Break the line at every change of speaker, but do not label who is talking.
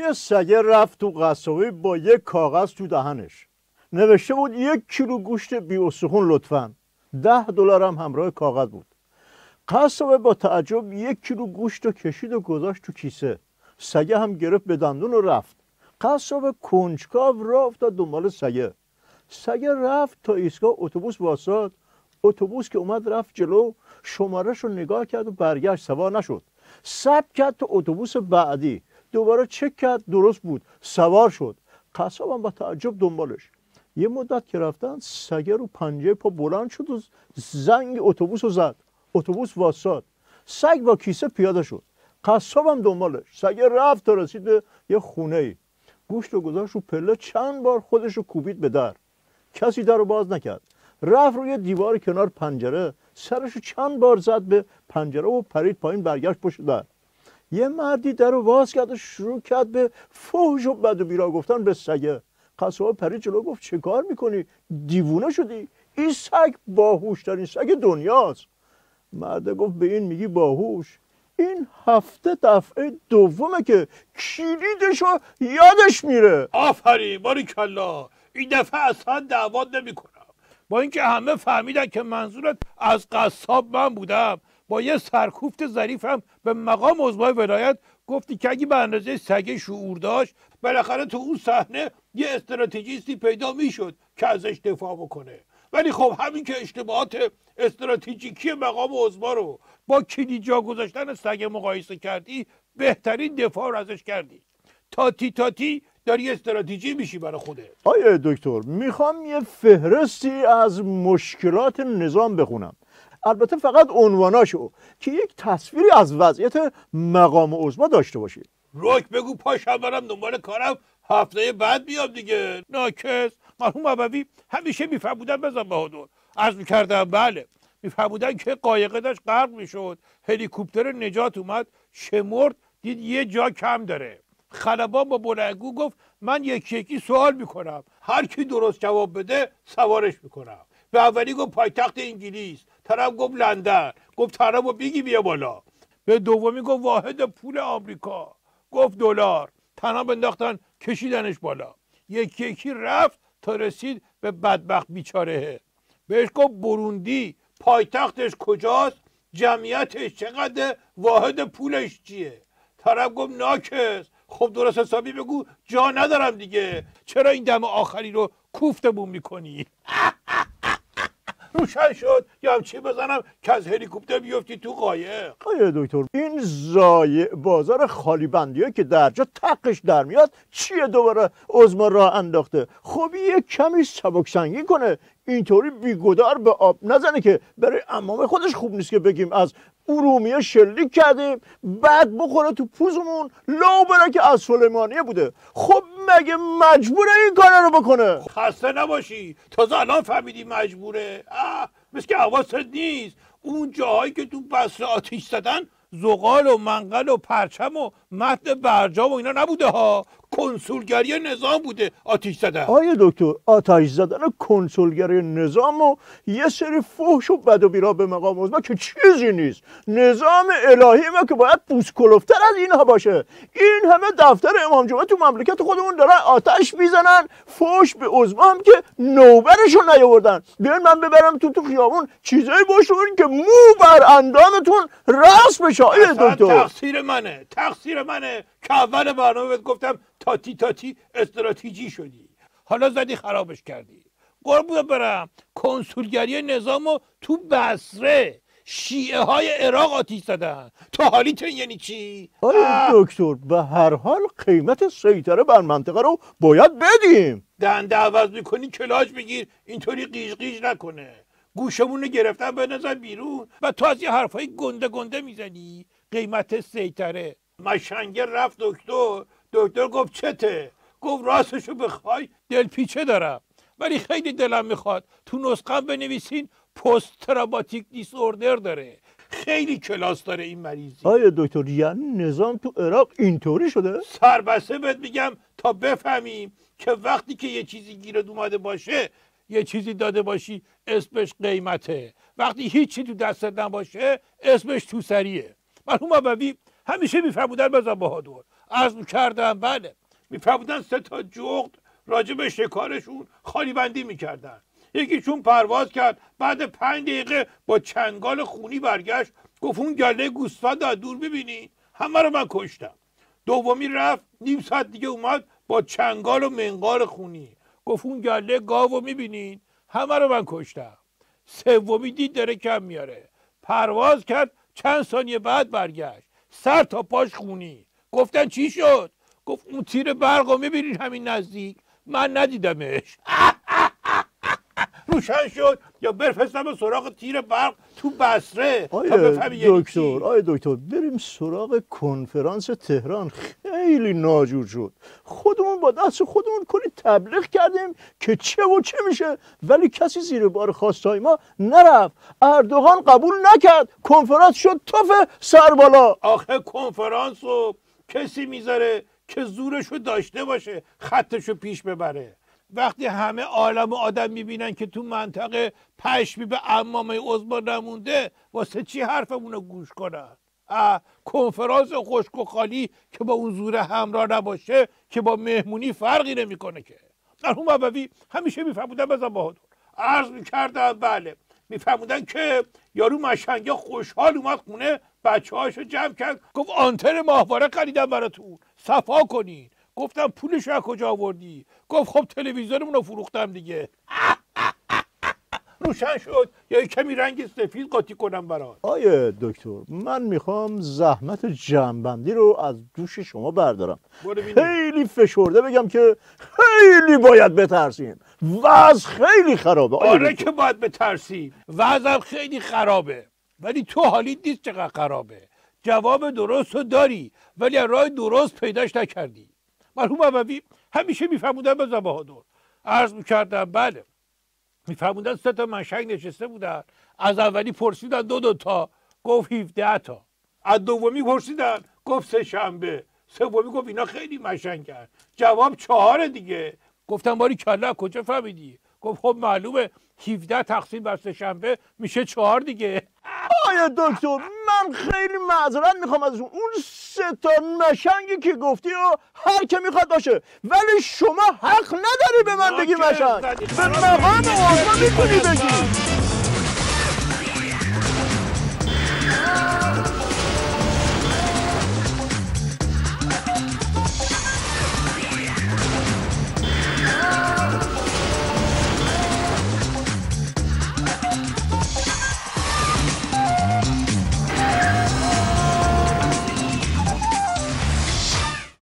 یه سگه رفت تو قصابی با یک کاغذ تو دهنش نوشته بود 1 کیلو گوشت بی استخون لطفاً. $10 هم همراه کاغذ بود. قصابه با تعجب 1 کیلو گوشت رو کشید و گذاشت تو کیسه. سگه هم گرفت به دندون و رفت. قصابه کنجکاو راه افتاد دنبال سگه. سگه رفت تا ایستگاه اتوبوس واساد. اتوبوس که اومد رفت جلو، شمارش رو نگاه کرد و برگشت، سوار نشد. صبر کرد تا اتوبوس بعدی، دوباره چک کرد درست بود، سوار شد. قصاب هم با تعجب دنبالش. یه مدت که رفتن، سگه رو پنجه پا بلند شد و زنگ اتوبوس رو زد. اتوبوس واساد. سگ با کیسه پیاده شد. قصاب هم دنبالش. سگه رفت تا رسید به یه خونه ای. گوشت رو گذاشت رو پله، چند بار خودش رو کوبید به در. کسی در رو باز نکرد. رفت روی دیوار کنار پنجره، سرش رو چند بار زد به پنجره و پرید پایین، برگشت پشت در. یه مردی در رو باز کرد و شروع کرد به فحش و بد و بیرا گفتن به سگه. قصاب پرید جلو، گفت چه کار میکنی؟ دیوونه شدی؟ این سگ باهوشترین سگ دنیاست. مرد گفت به این میگی باهوش؟ این هفته دفعه دومه که کلیدشو یادش میره.
آفرین، باریکلا. این دفعه اصلا دعوت نمی کنم. با اینکه همه فهمیدن که منظورت از قصاب من بودم، با یه سرکوفت ظریفم به مقام عضوای ولایت گفتی که اگه به اندازه سگ شعور داشت، بالاخره تو اون صحنه یه استراتژیستی پیدا میشد که ازش دفاع بکنه. ولی خب همین که اشتباهات استراتژیکی مقام عضوا رو با کلید جا گذاشتن سگ مقایسه کردی، بهترین دفاع رو ازش کردی. تاتی داری استراتژی میشی برای خودت.
آیه دکتر، میخوام یه فهرستی از مشکلات نظام بخونم، البته فقط عنواناشو، که یک تصویری از وضعیت مقام عضوا داشته باشید.
روک بگو پاشم برم دنبال کارم، هفته بعد بیام دیگه. ناکس. مرحوم ابوی همیشه میفرمودن بزن بهادر. عرض میکردم بله، میفرمودن که قایقه داشت غرق میشد، هلیکوپتر نجات اومد، شمرد دید یه جا کم داره. خلبان با بلندگو گفت من یکی سوال میکنم، هر کی درست جواب بده سوارش میکنم. به اولی گفت پایتخت انگلیس، طرف گفت لندن، گفت طرفو بگی بیا بالا. به دومی گفت واحد پول آمریکا، گفت دلار. طرف انداختن کشیدنش بالا. یکی رفت تا رسید به بدبخت بیچاره. بهش گفت بروندی، پایتختش کجاست، جمعیتش چقدر، واحد پولش چیه؟ طرف گفت ناکس. خب درست حسابی بگو جا ندارم دیگه، چرا این دم آخری رو کوفتمون میکنی؟ روشن شد یا همچی بزنم که از هلیکوپتر بیفتی تو قایق.
آیه دکتر، این زایع بازار خالی بندیه که در جا تقش در میاد چیه دوباره عضما راه انداخته؟ خب یه کمی سبک سنگی کنه، اینطوری بیگدار به آب نزنه که برای عمام خودش خوب نیست که بگیم از ارومیه شلیک کردیم بعد بخوره تو پوزمون لو بره که از سلیمانیه بوده. خب مگه مجبوره این کار رو بکنه؟
خسته نباشی، تازه الان فهمیدی مجبوره؟ مثل که حواست نیست. اون جاهایی که تو بصره آتیش زدن زغال و منقل و پرچم و متن برجام و اینا نبوده ها، کنسولگری نظام بوده آتیش زدن.
آیه دکتر، آتش زدن کنسولگری نظام و یه سری فحش و بد و بیرا به مقام عضوا که چیزی نیست. نظام الهی ما که باید پوسکلفتر از اینها باشه. این همه دفتر امام جمعه تو مملکت خودمون دارن آتش میزنن، فحش به عضوا هم که نوبرشون نیاوردن. بیاین من ببرم تو خیابون چیزایی باشه که مو بر اندامتون راست بشه. آیه دکتر،
تقصیر منه که اول برنامه بهت گفتم تاتی استراتژی شدی، حالا زدی خرابش کردی. قربون برم، کنسولگری نظامو تو بصره شیعه های عراق آتیش زدن. تو حالیت یعنی چی؟
آیه دکتر، به هر حال قیمت سیطره بر منطقه رو باید بدیم.
دنده عوض میکنی کلاج بگیر، اینطوری قیش نکنه. گوشمون رو گرفتن به نظر بیرون و تو از یه حرفای گنده میزنی. قیمت سیطره. مشنگه رفت دکتر گفت چته؟ گفت راستشو بخوای دلپیچه دارم، ولی خیلی دلم میخواد تو نسخم بنویسین پست تراباتیک دیس اوردر داره. خیلی کلاس داره این مریضی.
آیه دکتر، یعنی نظام تو عراق اینطوری شده؟
سربسته بهت میگم تا بفهمیم که وقتی که یه چیزی گیرت اومده باشه، یه چیزی داده باشی، اسمش قیمته. وقتی هیچی تو دستت نباشه اسمش توسریه. مرحوم ابوی همیشه میفرمودن بزن بهادر، عرض میکردم بله میفرمودن 3 تا جغد راجع به شکارشون خالی بندی میکردن. یکیشون پرواز کرد بعد 5 دقیقه با چنگال خونی برگشت گفت اون گله گوسفند از دور ببینین، همه رو من کشتم. دومی رفت نیم ساعت دیگه اومد با چنگال و منقار خونی گفت اون گله گاو میبینین، همه رو من کشتم. سومی دید داره کم میاره، پرواز کرد چند ثانیه بعد برگشت سر تا پاش خونی. گفتن چی شد؟ گفت اون تیر برق رو میبینین همین نزدیک، من ندیدمش. روشن شد یا برفستم سراغ تیر برق تو بصره.
آیه دکتر بریم سراغ کنفرانس تهران. خیلی ناجور شد. خودمون با دست خودمون کلی تبلیغ کردیم که چه و چه میشه، ولی کسی زیر بار خواستای ما نرفت. اردوغان قبول نکرد، کنفرانس شد توف سر بالا.
آخه کنفرانس رو کسی میذاره که زورشو داشته باشه، خطشو پیش ببره. وقتی همه عالم و آدم میبینن که تو منطقه پشمی به عمامه عظما نمونده، واسه چی حرفمونو گوش کنن؟ کنفرانس خشک و خالی که با اون زور همراه نباشه که با مهمونی فرقی نمیکنه که. مرحوم ابوی همیشه میفهمودن بزن بهادر، عرض میکردن بله، میفهمودن که یارو مشنگه خوشحال اومد خونه، بچه‌هاشو جمع کرد گفت آنتن ماهواره خریدم براتون صفا کنین. گفتم پولش از کجا آوردی؟ گفت خب تلویزیونمون رو فروختم دیگه. روشن شد یا کمی رنگ سفید قاطی کنم برات.
آیه دکتر من میخوام زحمت جمع‌بندی رو از دوش شما بردارم. خیلی فشرده بگم که خیلی باید بترسیم، وضع خیلی خرابه.
آره که باید بترسیم، وضعم خیلی خرابه، ولی تو حالیت نیست چقدر خرابه. جواب درست رو داری ولی راه درست پیداش نکردی. مرحوم ابوی همیشه میفهمودن بزن بهادر، عرض میکردم بله، میفهمودن 3 تا مشنگ نشسته بودن، از اولی پرسیدن 2 تا، گفت 17 تا. از دومی پرسیدن گفت 3 شنبه. سومی گفت اینا خیلی مشنگن، جواب 4 دیگه. گفتم باری کلا کجا فهمیدی؟ گفت خب معلومه 17 تقسیم بر 3 شنبه میشه 4 دیگه.
آیا دکتر من خیلی معذرت میخوام ازشون، اون 3 تا مشنگی که گفتی و هر که میخواد باشه، ولی شما حق نداری به من بگی مشنگ، به مقام آقا میتونی بگی.